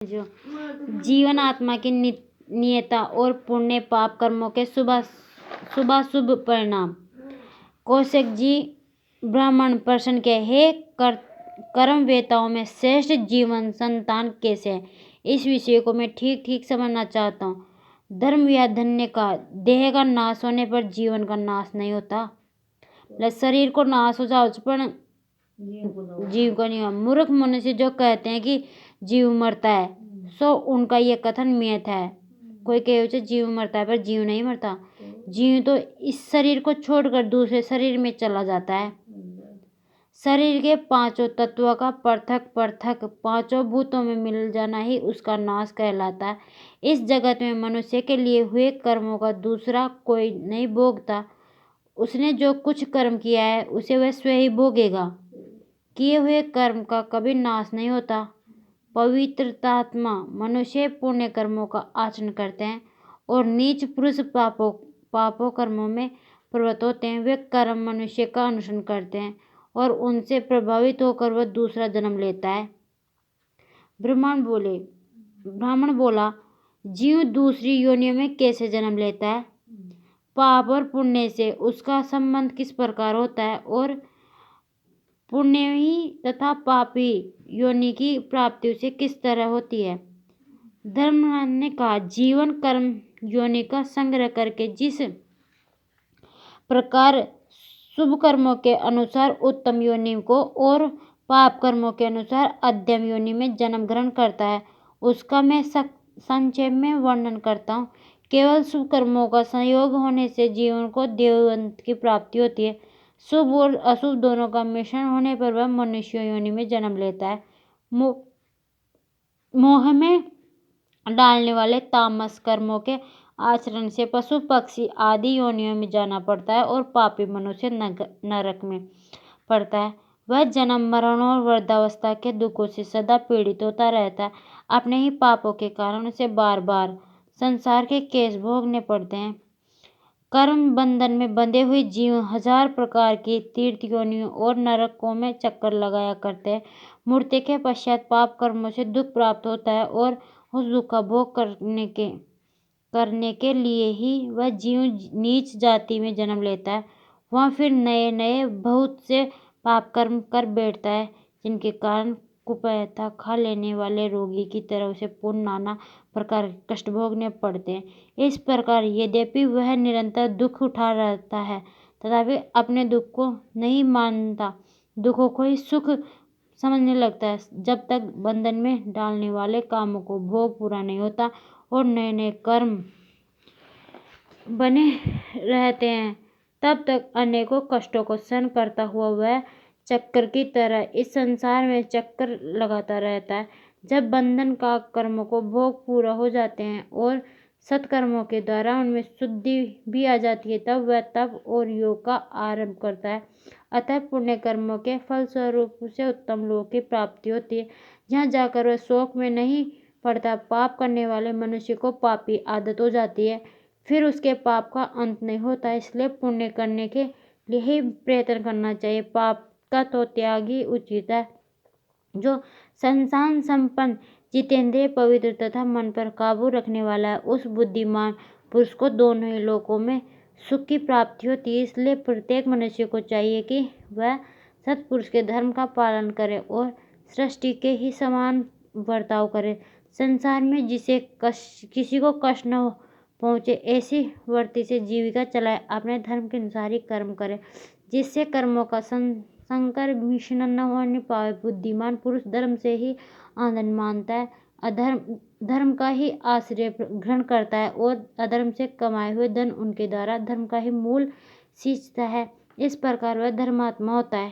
जो जीवन आत्मा की नियता और पुण्य पाप कर्मों के शुभ परिणाम। कौशिक जी ब्राह्मण प्रश्न के हे कर्मवेताओं में श्रेष्ठ जीवन संतान कैसे है, इस विषय को मैं ठीक समझना चाहता हूँ। धर्म या धन्य का देह का नाश होने पर जीवन का नाश नहीं होता। शरीर को नाश हो जाओ पर जीव को नहीं। मूर्ख मनुष्य जो कहते हैं कि जीव मरता है, सो उनका ये कथन मिथ्या है। कोई कहे जीव मरता है पर जीव नहीं मरता। जीव तो इस शरीर को छोड़कर दूसरे शरीर में चला जाता है। शरीर के पांचों तत्वों का पृथक पांचों भूतों में मिल जाना ही उसका नाश कहलाता है। इस जगत में मनुष्य के लिए हुए कर्मों का दूसरा कोई नहीं भोगता। उसने जो कुछ कर्म किया है उसे वह स्वयं ही भोगेगा। किए हुए कर्म का कभी नाश नहीं होता। पवित्रतात्मा मनुष्य पुण्य कर्मों का आचरण करते हैं और नीच पुरुष पापों कर्मों में प्रवृत्त होते हैं। वे कर्म मनुष्य का अनुसरण करते हैं और उनसे प्रभावित होकर वह दूसरा जन्म लेता है। ब्राह्मण बोला, जीव दूसरी योनियों में कैसे जन्म लेता है? पाप और पुण्य से उसका संबंध किस प्रकार होता है और पुण्य ही तथा पापी योनि की प्राप्ति उसे किस तरह होती है? धर्मराज ने कहा, जीवन कर्म योनि का संग्रह करके जिस प्रकार शुभ कर्मों के अनुसार उत्तम योनि को और पाप कर्मों के अनुसार अधम योनि में जन्म ग्रहण करता है, उसका मैं संक्षेप में वर्णन करता हूँ। केवल शुभ कर्मों का संयोग होने से जीवन को देवत्व की प्राप्ति होती है। शुभ और अशुभ दोनों का मिश्रण होने पर वह मनुष्य योनि में जन्म लेता है। मोह में डालने वाले तामस कर्मों के आचरण से पशु पक्षी आदि योनियों में जाना पड़ता है और पापी मनुष्य नरक में पड़ता है। वह जन्म मरण और वृद्धावस्था के दुखों से सदा पीड़ित होता रहता है। अपने ही पापों के कारण उसे बार बार संसार के क्लेश भोगने पड़ते हैं। कर्म बंधन में बंधे हुए जीव हजार प्रकार की तीर्थ योनियों और नरकों में चक्कर लगाया करते हैं। मृत्यु के पश्चात पाप कर्मों से दुख प्राप्त होता है और उस दुख का भोग करने के लिए ही वह जीव नीच जाति में जन्म लेता है। वहाँ फिर नए बहुत से पाप कर्म कर बैठता है, जिनके कारण कुप्रथा खा लेने वाले रोगी की तरह उसे पुनः नाना प्रकार के कष्ट भोगने पड़ते हैं। इस प्रकार यद्यपि वह निरंतर दुख उठा रहता है, तथापि अपने दुख को नहीं मानता, दुखों को ही सुख समझने लगता है। जब तक बंधन में डालने वाले कामों को भोग पूरा नहीं होता और नए कर्म बने रहते हैं, तब तक अनेकों कष्टों को सहन करता हुआ वह चक्कर की तरह इस संसार में चक्कर लगाता रहता है। जब बंधन का कर्मों को भोग पूरा हो जाते हैं और सत्कर्मों के द्वारा उनमें शुद्धि भी आ जाती है, तब वह तप और योग का आरंभ करता है। अतः पुण्य कर्मों के फलस्वरूप उसे उत्तम लोक की प्राप्ति होती है, जहाँ जाकर वह शोक में नहीं पड़ता। पाप करने वाले मनुष्य को पापी आदत हो जाती है, फिर उसके पाप का अंत नहीं होता। इसलिए पुण्य करने के लिए ही प्रयत्न करना चाहिए। पाप का तो त्याग ही उचित है। जो संसार संपन्न जितेंद्रिय पवित्र तथा मन पर काबू रखने वाला है, उस बुद्धिमान पुरुष को दोनों ही लोकों में सुख की प्राप्ति होती है। इसलिए प्रत्येक मनुष्य को चाहिए कि वह सत्पुरुष के धर्म का पालन करे और सृष्टि के ही समान बर्ताव करे। संसार में जिसे किसी को कष्ट न पहुँचे, ऐसी वृत्ति से जीविका चलाए। अपने धर्म के अनुसार ही कर्म करे, जिससे कर्मों का संकर मिश्रण न होने पाए। बुद्धिमान पुरुष धर्म से ही आनंद मानता है, धर्म का ही आश्रय ग्रहण करता है और अधर्म से कमाए हुए धन उनके द्वारा धर्म का ही मूल सींचता है। इस प्रकार वह धर्मात्मा होता है।